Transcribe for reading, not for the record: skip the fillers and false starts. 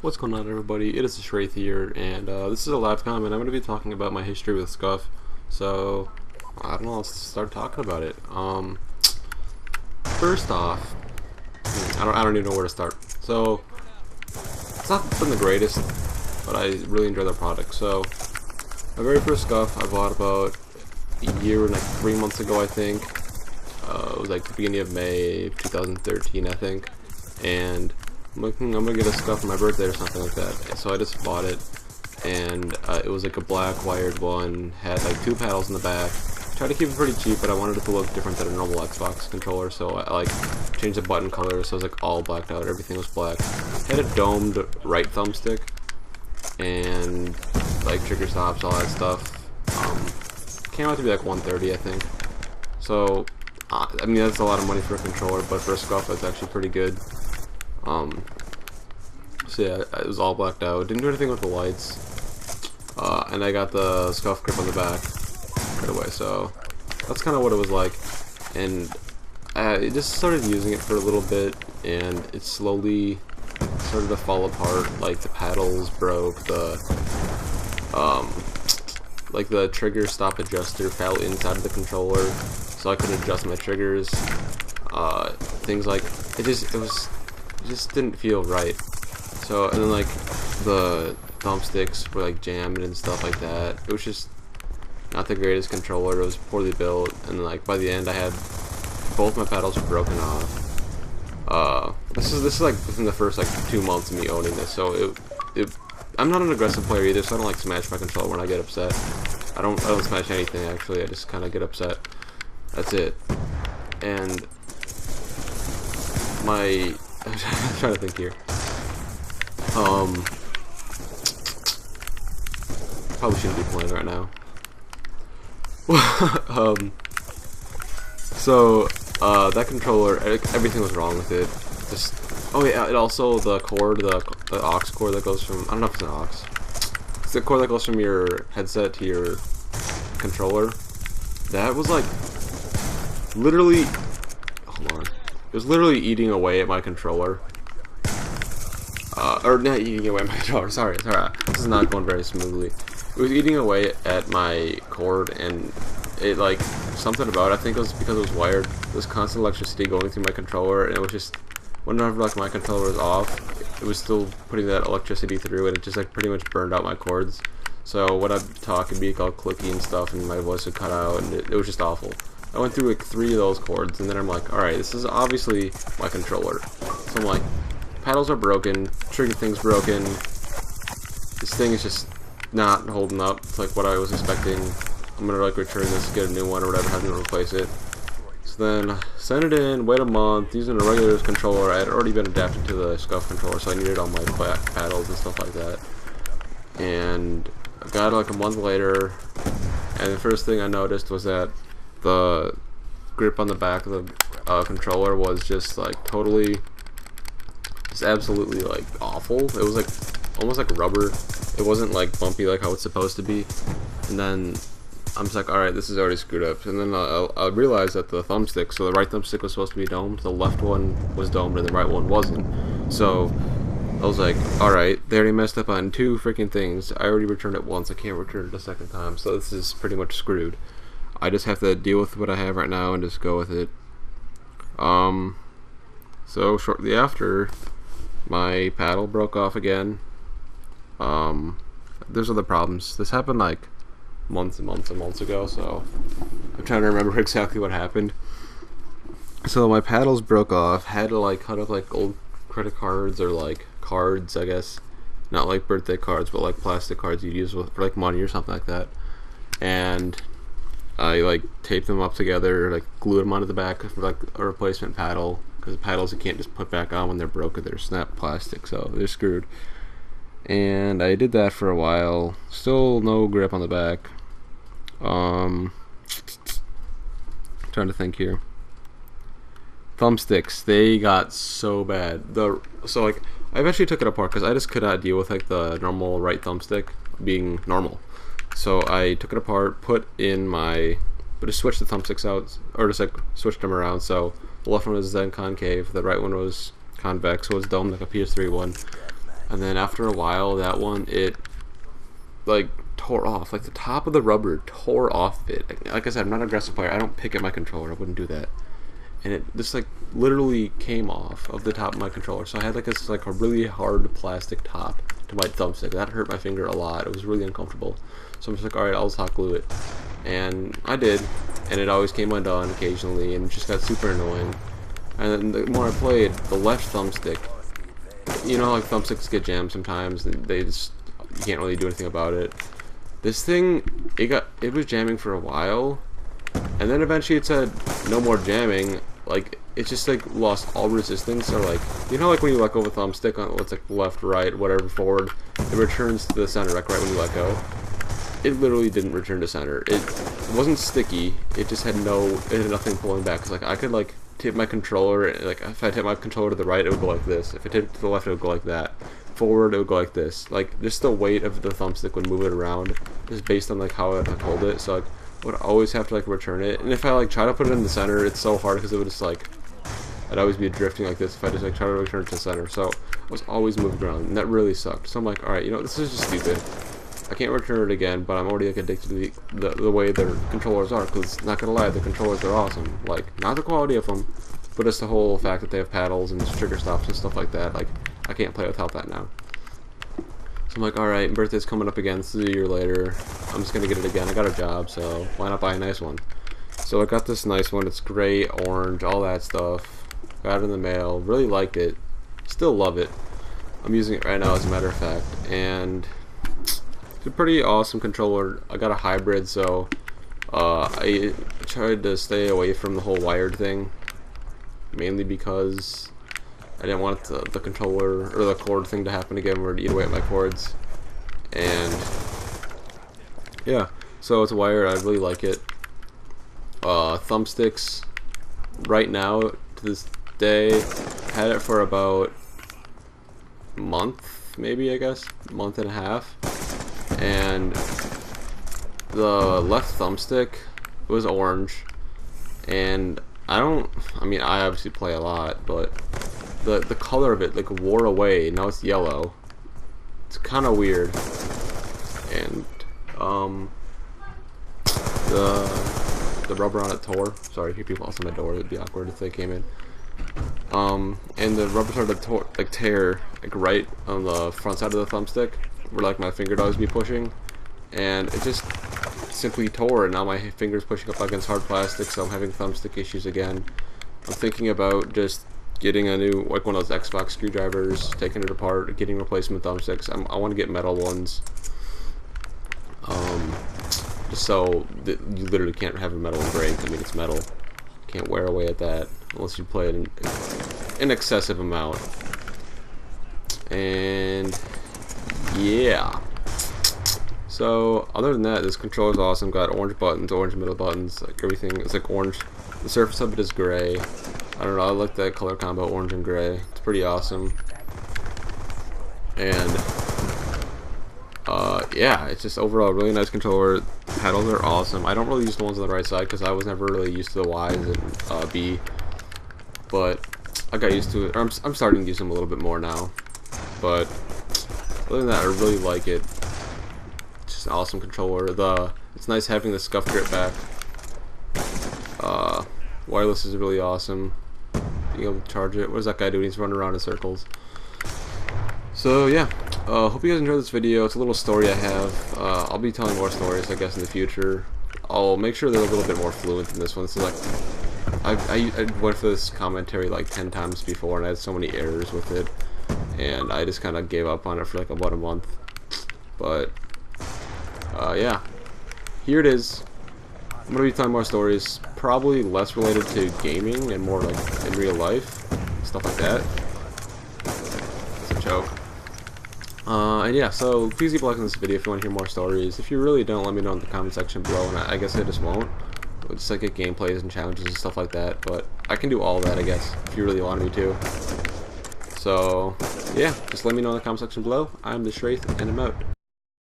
What's going on, everybody? It is Schraith here, and this is a live comment. I'm going to be talking about my history with Scuf. So, I don't know, let's start talking about it. First off, I don't even know where to start. So, it's not been the greatest, but I really enjoy the product. So, my very first Scuf I bought about a year and like 3 months ago, I think. It was like the beginning of May 2013, I think, and I'm gonna get a Scuf for my birthday or something like that. So I just bought it, and it was like a black wired one, had like 2 paddles in the back. Tried to keep it pretty cheap, but I wanted it to look different than a normal Xbox controller, so I like changed the button color, so it was like all blacked out, everything was black. Had a domed right thumbstick, and like trigger stops, all that stuff. Came out to be like $130, I think. So, I mean, that's a lot of money for a controller, but for a Scuf, it's actually pretty good. So yeah, it was all blacked out. Didn't do anything with the lights. And I got the Scuf grip on the back right away. So that's kind of what it was like. And I just started using it for a little bit, and it slowly started to fall apart. Like the paddles broke, like the trigger stop adjuster fell inside of the controller, so I couldn't adjust my triggers. Things like it just didn't feel right. So, and then like the thumbsticks were like jammed and stuff like that. It was just not the greatest controller. It was poorly built, and like by the end I had both my paddles were broken off. This is like within the first like 2 months of me owning this. So I'm not an aggressive player either, so I don't like smash my controller when I get upset. I don't smash anything actually. I just kind of get upset. That's it. And I'm trying to think here. Probably shouldn't be playing right now. That controller, everything was wrong with it. Oh yeah, it also, the cord, the aux cord that goes from, I don't know if it's an aux. It's the cord that goes from your headset to your controller. That was like, literally, hold on. It was literally eating away at my controller. Or not eating away at my controller, sorry. This is not going very smoothly. It was eating away at my cord, and it like, something about it, I think it was because it was wired, there was constant electricity going through my controller, and it was just, whenever like my controller was off, it was still putting that electricity through, and it just like pretty much burned out my cords. So when I'd talk, it'd be all clicky and stuff, and my voice would cut out, and it was just awful. I went through like 3 of those cords, and then I'm like, alright, this is obviously my controller. So I'm like, paddles are broken, trigger thing's broken, this thing is just not holding up. It's like what I was expecting. I'm gonna like return this, get a new one or whatever, have to replace it. So then send it in, wait a month, using a regular controller. I had already been adapted to the Scuf controller, so I needed all my back paddles and stuff like that. And I got it like a month later, and the first thing I noticed was that the grip on the back of the controller was just like totally, just absolutely like awful. It was like almost like rubber. It wasn't like bumpy like how it's supposed to be. And then I'm just like, alright, this is already screwed up. And then I realized that the thumbstick, so the right thumbstick was supposed to be domed, the left one was domed, and the right one wasn't. So I was like, alright, they already messed up on 2 freaking things. I already returned it once, I can't return it a second time, so this is pretty much screwed. I just have to deal with what I have right now and just go with it. So shortly after, my paddle broke off again. There's other problems. This happened like months and months and months ago, so I'm trying to remember exactly what happened. So my paddles broke off, had to like cut up like old credit cards or like cards, I guess. Not like birthday cards, but like plastic cards you'd use for like money or something like that. And I like taped them up together, like glued them onto the back for like a replacement paddle, because paddles you can't just put back on when they're broken, they're snap plastic, so they're screwed. And I did that for a while, still no grip on the back. Trying to think here. Thumbsticks, they got so bad. So like I eventually took it apart because I just could not deal with like the normal right thumbstick being normal. So I took it apart, just switched the thumbsticks out, or just like switched them around. So the left one was then concave, the right one was convex, so it was domed like a PS3 one. And then after a while, that one, it like tore off. Like the top of the rubber tore off it. Like I said, I'm not an aggressive player. I don't pick at my controller. I wouldn't do that. And it just like literally came off of the top of my controller. So I had like this like a really hard plastic top to my thumbstick. That hurt my finger a lot. It was really uncomfortable. So I'm just like, alright, I'll just hot glue it. And I did. And it always came undone occasionally, and it just got super annoying. And then the more I played, the left thumbstick, you know, like thumbsticks get jammed sometimes, and they just, you can't really do anything about it. This thing, it was jamming for a while, and then eventually it said no more jamming. Like it just like lost all resistance. Or like, you know, like when you let go of a thumbstick on what's like left, right, whatever, forward, it returns to the center, like right when you let go. It literally didn't return to center. It wasn't sticky. It just had nothing pulling back. Cause like I could like tip my controller, like if I tip my controller to the right, it would go like this. If I tip it to the left, it would go like that. Forward, it would go like this. Like just the weight of the thumbstick would move it around, just based on like how I hold it. So like I would always have to like return it. And if I like try to put it in the center, it's so hard because it would just like, I'd always be drifting like this if I just like try to return it to center. So I was always moving around, and that really sucked. So I'm like, all right, you know, this is just stupid. I can't return it again, but I'm already like addicted to the way their controllers are, because not gonna lie, the controllers are awesome. Like, not the quality of them, but it's the whole fact that they have paddles and trigger stops and stuff like that. Like, I can't play without that now. So I'm like, alright, birthday's coming up again, this is a year later. I'm just gonna get it again. I got a job, so why not buy a nice one? So I got this nice one. It's gray, orange, all that stuff. Got it in the mail. Really liked it. Still love it. I'm using it right now, as a matter of fact. And it's a pretty awesome controller. I got a hybrid, so I tried to stay away from the whole wired thing, mainly because I didn't want the controller or the cord thing to happen again where it eat away at my cords. And yeah, so it's wired. I really like it. Thumbsticks right now to this day, had it for about a month, maybe, I guess, month and a half. And the left thumbstick was orange, and I mean, I obviously play a lot, but the color of it like wore away. Now it's yellow. It's kind of weird. And the rubber on it tore. Sorry, if people outside my door, it'd be awkward if they came in. And the rubber started to tear like right on the front side of the thumbstick, where like my finger would always be pushing, and it just simply tore, and now my finger's pushing up against hard plastic, so I'm having thumbstick issues again. I'm thinking about just getting a new, like one of those Xbox screwdrivers, taking it apart, getting replacement thumbsticks. I want to get metal ones, just so that you literally can't have a metal one break. I mean, it's metal. Can't wear away at that unless you play it in an excessive amount. And yeah. So other than that, this controller is awesome. Got orange buttons, orange middle buttons, like everything. It's like orange. The surface of it is gray. I don't know. I like that color combo, orange and gray. It's pretty awesome. And yeah, it's just overall a really nice controller. Pedals are awesome. I don't really use the ones on the right side because I was never really used to the Y's and B, but I got used to it. Or I'm starting to use them a little bit more now. But other than that, I really like it. It's just an awesome controller. It's nice having the Scuf grip back. Wireless is really awesome. Being able to charge it. What does that guy do? He's running around in circles. So yeah, hope you guys enjoyed this video. It's a little story I have. I'll be telling more stories, I guess, in the future. I'll make sure they're a little bit more fluent than this one. So like, I went for this commentary like 10 times before, and I had so many errors with it, and I just kind of gave up on it for like about a month. But yeah, here it is. I'm gonna be telling more stories, probably less related to gaming and more like in real life, stuff like that. It's a joke. And yeah, so please keep liking this video if you want to hear more stories. If you really don't, let me know in the comment section below, and I guess I just won't. We'll just like get gameplays and challenges and stuff like that, but I can do all that, I guess, if you really want me to. So yeah, just let me know in the comment section below. I'm the Schraith, and I'm out.